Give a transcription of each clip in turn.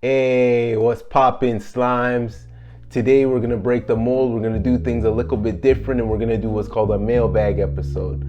Hey, what's poppin', slimes? Today we're gonna break the mold. We're gonna do things a little bit different, and we're gonna do what's called a mailbag episode.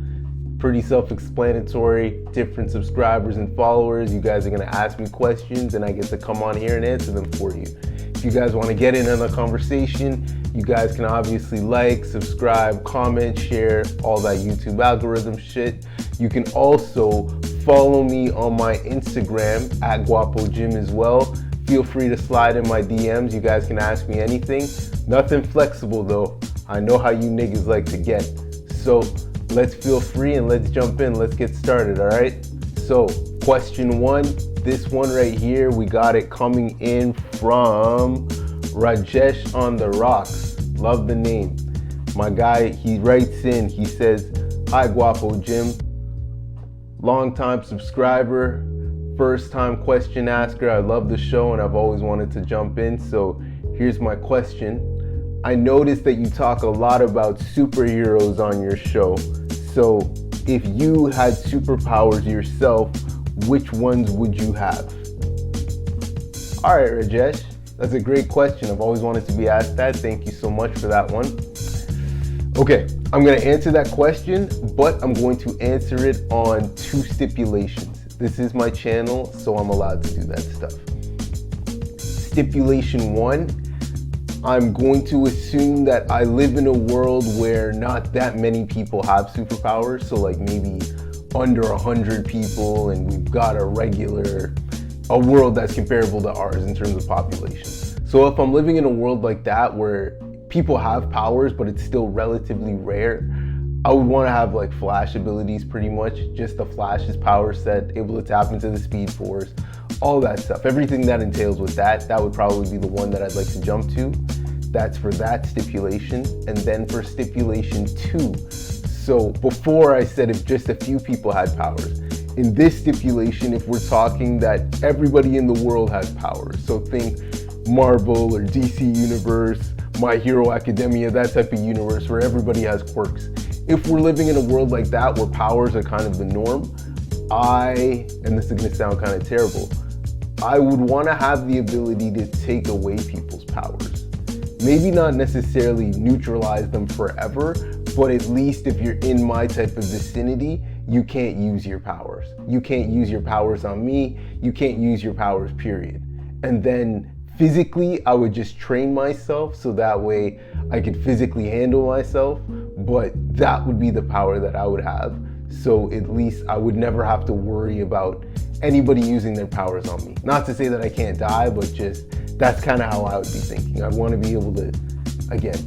Pretty self-explanatory, different subscribers and followers. You guys are gonna ask me questions, and I get to come on here and answer them for you. If you guys wanna get in on the conversation, you guys can obviously like, subscribe, comment, share, all that YouTube algorithm shit. You can also follow me on my Instagram at GUAPO Gym as well. Feel free to slide in my DMs. You guys can ask me anything. Nothing flexible though. I know how you niggas like to get. So let's feel free and let's jump in. Let's get started, all right? So question one, this one right here, we got it coming in from Rajesh on the Rocks. Love the name. My guy, he writes in, he says, "Hi GUAPO Gym. Long time subscriber, first time question asker. I love the show and I've always wanted to jump in. So here's my question. I noticed that you talk a lot about superheroes on your show. So if you had superpowers yourself, which ones would you have?" All right, Rajesh, that's a great question. I've always wanted to be asked that. Thank you so much for that one. Okay, I'm gonna answer that question, but I'm going to answer it on two stipulations. This is my channel, so I'm allowed to do that stuff. Stipulation one, I'm going to assume that I live in a world where not that many people have superpowers, so like maybe under 100 people, and we've got a world that's comparable to ours in terms of population. So if I'm living in a world like that where people have powers, but it's still relatively rare, I would want to have like Flash abilities pretty much, just the Flash's power set, able to tap into the Speed Force, all that stuff. Everything that entails with that would probably be the one that I'd like to jump to. That's for that stipulation. And then for stipulation two, so before I said if just a few people had powers, in this stipulation, if we're talking that everybody in the world has powers, so think Marvel or DC Universe, My Hero Academia, that type of universe where everybody has quirks. If we're living in a world like that where powers are kind of the norm, and this is gonna sound kind of terrible, I would wanna have the ability to take away people's powers. Maybe not necessarily neutralize them forever, but at least if you're in my type of vicinity, you can't use your powers. You can't use your powers on me, you can't use your powers, period. And then physically, I would just train myself so that way I could physically handle myself, but that would be the power that I would have. So at least I would never have to worry about anybody using their powers on me. Not to say that I can't die, but just that's kind of how I would be thinking. I want to be able to, again,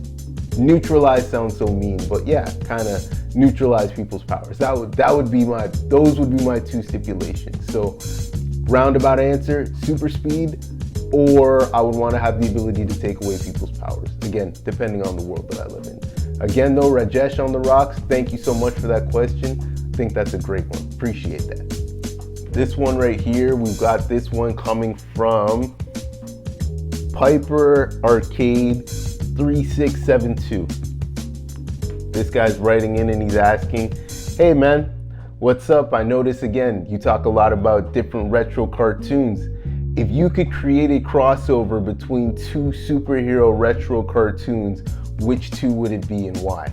neutralize sounds so mean, but yeah, kind of neutralize people's powers. Those would be my two stipulations. So roundabout answer, super speed, or I would want to have the ability to take away people's powers. Again, depending on the world that I live in. Again though, Rajesh on the Rocks, thank you so much for that question. I think that's a great one, appreciate that. This one right here, we've got this one coming from Piper Arcade 3672. This guy's writing in and he's asking, "Hey man, what's up? I notice again, you talk a lot about different retro cartoons. If you could create a crossover between two superhero retro cartoons, which two would it be and why?"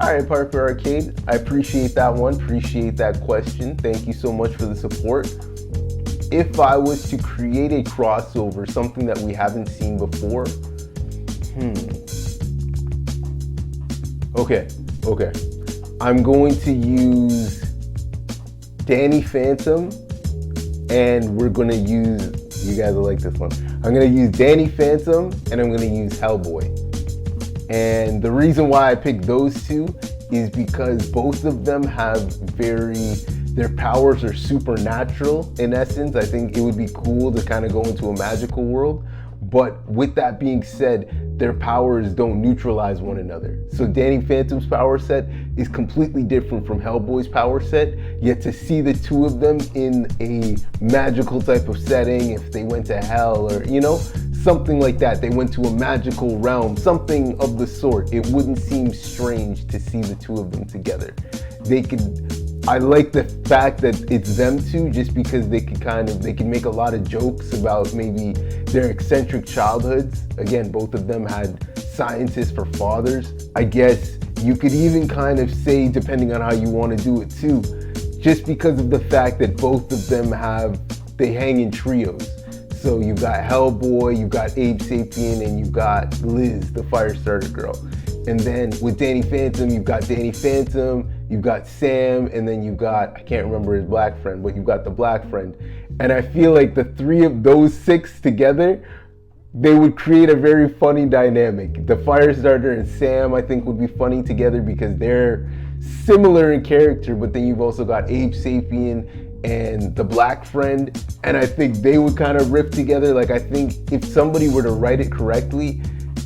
All right, Parfum Arcade, I appreciate that one. Appreciate that question. Thank you so much for the support. If I was to create a crossover, something that we haven't seen before, Okay. I'm going to use Danny Phantom, and we're gonna use, you guys will like this one. I'm gonna use Danny Phantom and I'm gonna use Hellboy. And the reason why I picked those two is because both of them have their powers are supernatural in essence. I think it would be cool to kind of go into a magical world. But with that being said, their powers don't neutralize one another. So Danny Phantom's power set is completely different from Hellboy's power set, yet to see the two of them in a magical type of setting, if they went to hell or, something like that, they went to a magical realm, something of the sort, it wouldn't seem strange to see the two of them together. They could I like the fact that it's them two, just because they can make a lot of jokes about maybe their eccentric childhoods. Again, both of them had scientists for fathers. I guess you could even kind of say, depending on how you want to do it too, just because of the fact that both of them they hang in trios. So you've got Hellboy, you've got Abe Sapien, and you've got Liz, the Firestarter girl. And then with Danny Phantom, you've got Danny Phantom, you've got Sam, and then you've got, I can't remember his black friend, but you've got the black friend. And I feel like the three of those six together, they would create a very funny dynamic. The Firestarter and Sam, I think, would be funny together because they're similar in character, but then you've also got Abe Sapien and the black friend, and I think they would kind of riff together. Like, I think if somebody were to write it correctly,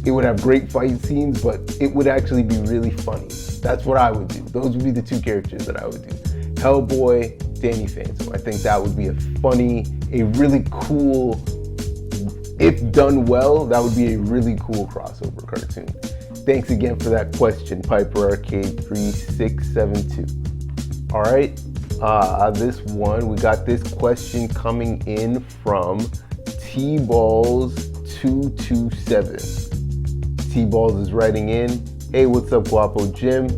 it would have great fight scenes, but it would actually be really funny. That's what I would do. Those would be the two characters that I would do. Hellboy, Danny Phantom. I think that would be a really cool, if done well, that would be a really cool crossover cartoon. Thanks again for that question, Piper Arcade 3672. All right, this one, we got this question coming in from T-Balls227. T-Balls is writing in, hey, what's up, Guapo Jim?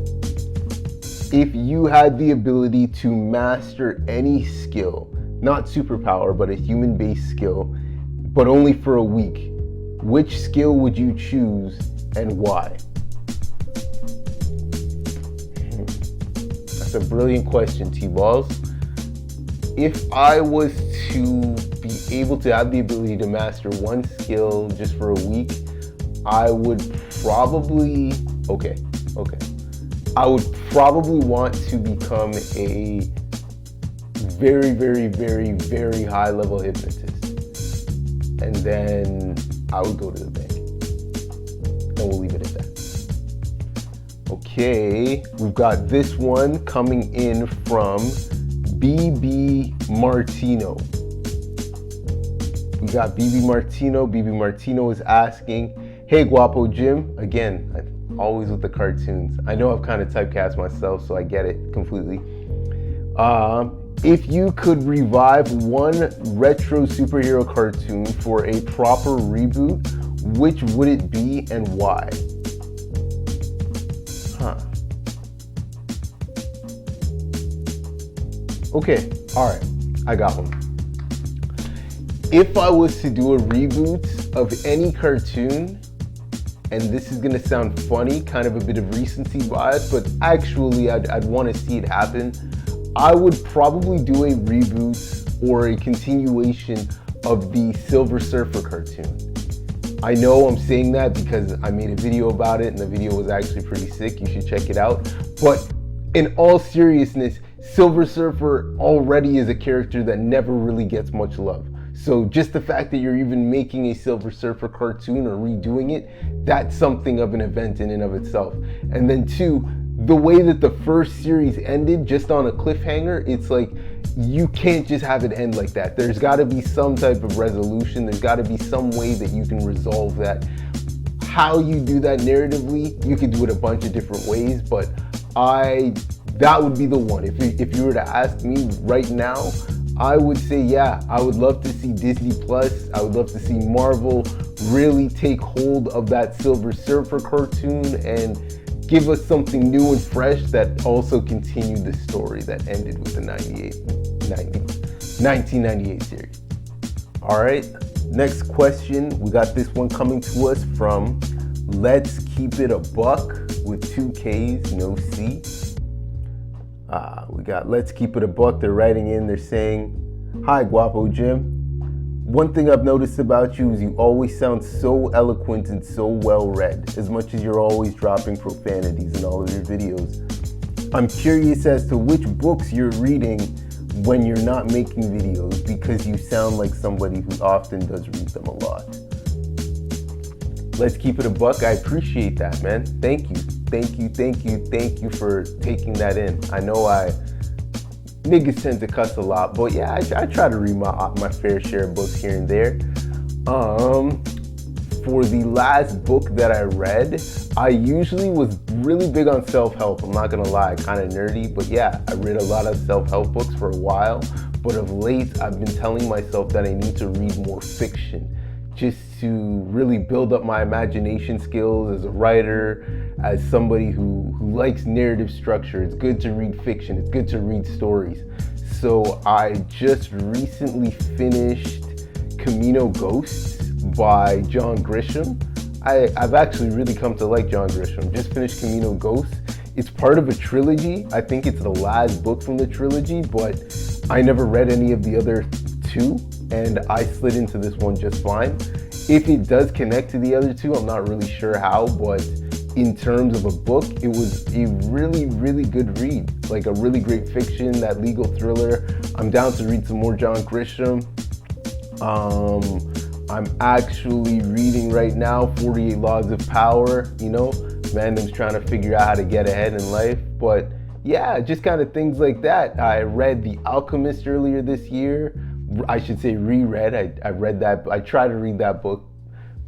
If you had the ability to master any skill, not superpower, but a human-based skill, but only for a week, which skill would you choose and why? That's a brilliant question, T-Balls. If I was to be able to have the ability to master one skill just for a week, I would probably, I would probably want to become a very, very, very, very high level hypnotist. And then I would go to the bank. And we'll leave it at that. Okay, we've got this one coming in from BB Martino. We got BB Martino. BB Martino is asking, hey, Guapo Jim. Again, always with the cartoons. I know I've kind of typecast myself, so I get it completely. If you could revive one retro superhero cartoon for a proper reboot, which would it be and why? Okay, all right, I got one. If I was to do a reboot of any cartoon, and this is gonna sound funny, kind of a bit of recency bias, but actually I'd wanna see it happen, I would probably do a reboot or a continuation of the Silver Surfer cartoon. I know I'm saying that because I made a video about it and the video was actually pretty sick. You should check it out. But in all seriousness, Silver Surfer already is a character that never really gets much love. So just the fact that you're even making a Silver Surfer cartoon or redoing it, that's something of an event in and of itself. And then two, the way that the first series ended, just on a cliffhanger, it's like, you can't just have it end like that. There's gotta be some type of resolution. There's gotta be some way that you can resolve that. How you do that narratively, you could do it a bunch of different ways, but that would be the one. If you were to ask me right now, I would say, yeah, I would love to see Disney Plus. I would love to see Marvel really take hold of that Silver Surfer cartoon and give us something new and fresh that also continued the story that ended with the 1998 series. All right, next question. We got this one coming to us from Let's Keep It a Buck with 2 Ks, no C. We got Let's Keep It a Buck. They're writing in, they're saying, hi, Guapo Jim. One thing I've noticed about you is you always sound so eloquent and so well read, as much as you're always dropping profanities in all of your videos. I'm curious as to which books you're reading when you're not making videos, because you sound like somebody who often does read them a lot. Let's keep it a buck. I appreciate that, man. Thank you. Thank you for taking that in. I know niggas tend to cuss a lot, but yeah, I try to read my fair share of books here and there. for the last book that I read, I usually was really big on self-help. I'm not gonna lie, kind of nerdy, but yeah, I read a lot of self-help books for a while. But of late, I've been telling myself that I need to read more fiction, just to really build up my imagination skills as a writer, as somebody who likes narrative structure. It's good to read fiction, it's good to read stories. So I just recently finished Camino Ghosts by John Grisham. I've actually really come to like John Grisham. Just finished Camino Ghosts. It's part of a trilogy. I think it's the last book from the trilogy, but I never read any of the other two, and I slid into this one just fine. If it does connect to the other two, I'm not really sure how, but in terms of a book, it was a really, really good read. Like a really great fiction, that legal thriller. I'm down to read some more John Grisham. I'm actually reading right now 48 Laws of Power. You know, Mandem's trying to figure out how to get ahead in life. But yeah, just kind of things like that. I read The Alchemist earlier this year. I should say reread. I read that. I try to read that book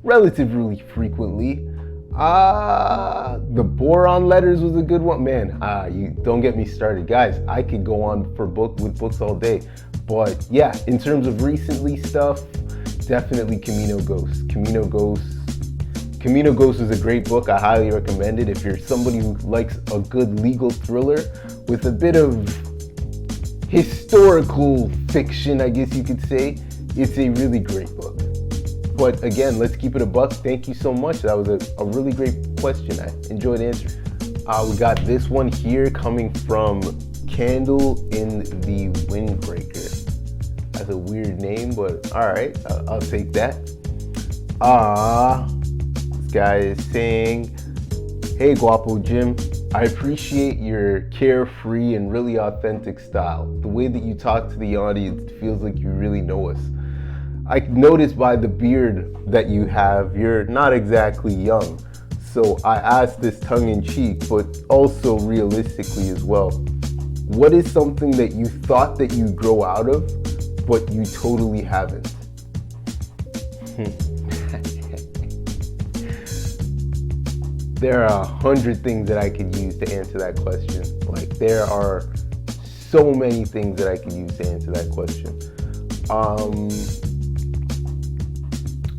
relatively frequently. The Boron Letters was a good one. Man, you don't get me started. Guys, I could go on with books all day. But yeah, in terms of recently stuff, definitely Camino Ghosts. Camino Ghosts is a great book. I highly recommend it. If you're somebody who likes a good legal thriller with a bit of historical fiction, I guess you could say, it's a really great book. But again, let's keep it a buck. Thank you so much. That was a really great question. I enjoyed answering. We got this one here coming from Candle in the Windbreaker. That's a weird name, but all right, I'll take that. This guy is saying, "Hey Guapo Jim, I appreciate your carefree and really authentic style. The way that you talk to the audience feels like you really know us. I noticed by the beard that you have, you're not exactly young. So I asked this tongue in cheek, but also realistically as well. What is something that you thought that you'd grow out of, but you totally haven't?" There are 100 things that I could use to answer that question. Like, there are so many things that I could use to answer that question.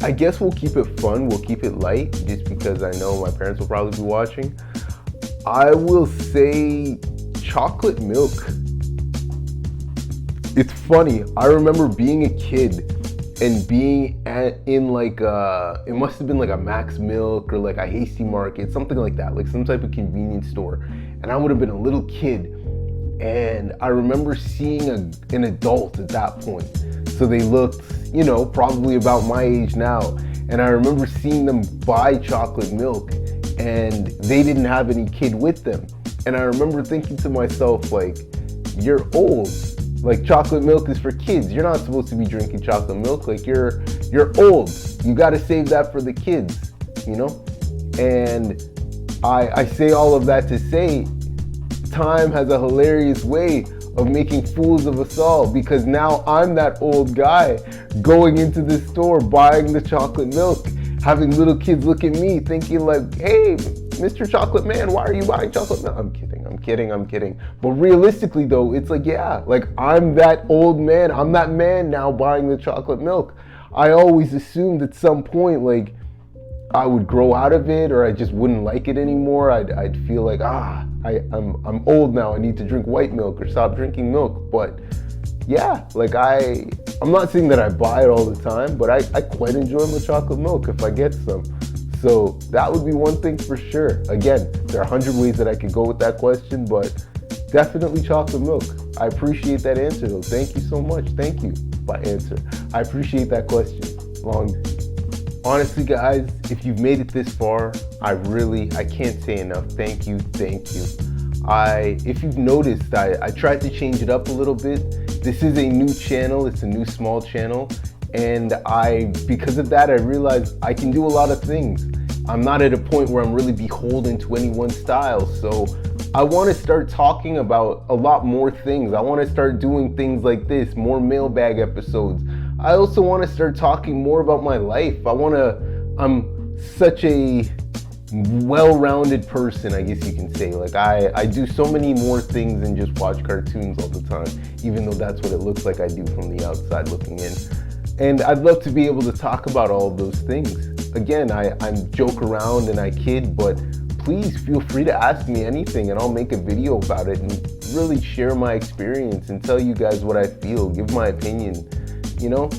I guess we'll keep it fun, we'll keep it light, just because I know my parents will probably be watching. I will say chocolate milk. It's funny, I remember being a kid and being in like it must have been like a Max Milk or like a Hasty Market, something like that, like some type of convenience store. And I would have been a little kid, and I remember seeing an adult at that point. So they looked, you know, probably about my age now. And I remember seeing them buy chocolate milk, and they didn't have any kid with them. And I remember thinking to myself, like, you're old. Like, chocolate milk is for kids. You're not supposed to be drinking chocolate milk. Like, you're old. You got to save that for the kids, you know? And I say all of that to say, time has a hilarious way of making fools of us all, because now I'm that old guy going into the store buying the chocolate milk, having little kids look at me thinking like, "Hey, Mr. Chocolate Man, why are you buying chocolate milk?" I'm kidding. But realistically though, it's like, yeah, like I'm that old man. I'm that man now buying the chocolate milk. I always assumed at some point like I would grow out of it, or I just wouldn't like it anymore. I'd feel like, I'm old now. I need to drink white milk or stop drinking milk. But yeah, like I'm not saying that I buy it all the time, but I quite enjoy my chocolate milk if I get some. So that would be one thing for sure. Again, there are 100 ways that I could go with that question, but definitely chocolate milk. I appreciate that answer though. Thank you so much. Thank you by answer. I appreciate that question. Honestly guys, if you've made it this far, I can't say enough. Thank you. If you've noticed, I tried to change it up a little bit. This is a new channel, it's a new small channel. And because of that, I realized I can do a lot of things. I'm not at a point where I'm really beholden to any one style. So I want to start talking about a lot more things. I want to start doing things like this, more mailbag episodes. I also want to start talking more about my life. I want to I'm such a well-rounded person, I guess you can say. Like I do so many more things than just watch cartoons all the time, even though that's what it looks like I do from the outside looking in. And I'd love to be able to talk about all of those things. Again, I joke around and I kid, but please feel free to ask me anything and I'll make a video about it and really share my experience and tell you guys what I feel, give my opinion. You know,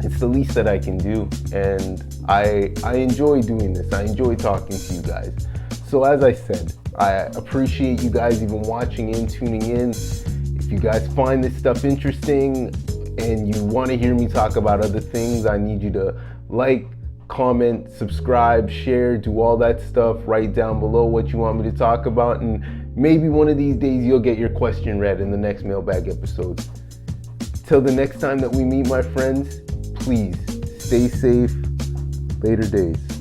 it's the least that I can do, and I enjoy doing this. I enjoy talking to you guys. So as I said, I appreciate you guys even watching in, tuning in. If you guys find this stuff interesting and you want to hear me talk about other things, I need you to like, comment, subscribe, share, do all that stuff. Write down below what you want me to talk about, and maybe one of these days you'll get your question read in the next mailbag episode. Till the next time that we meet, my friends, please stay safe. Later days.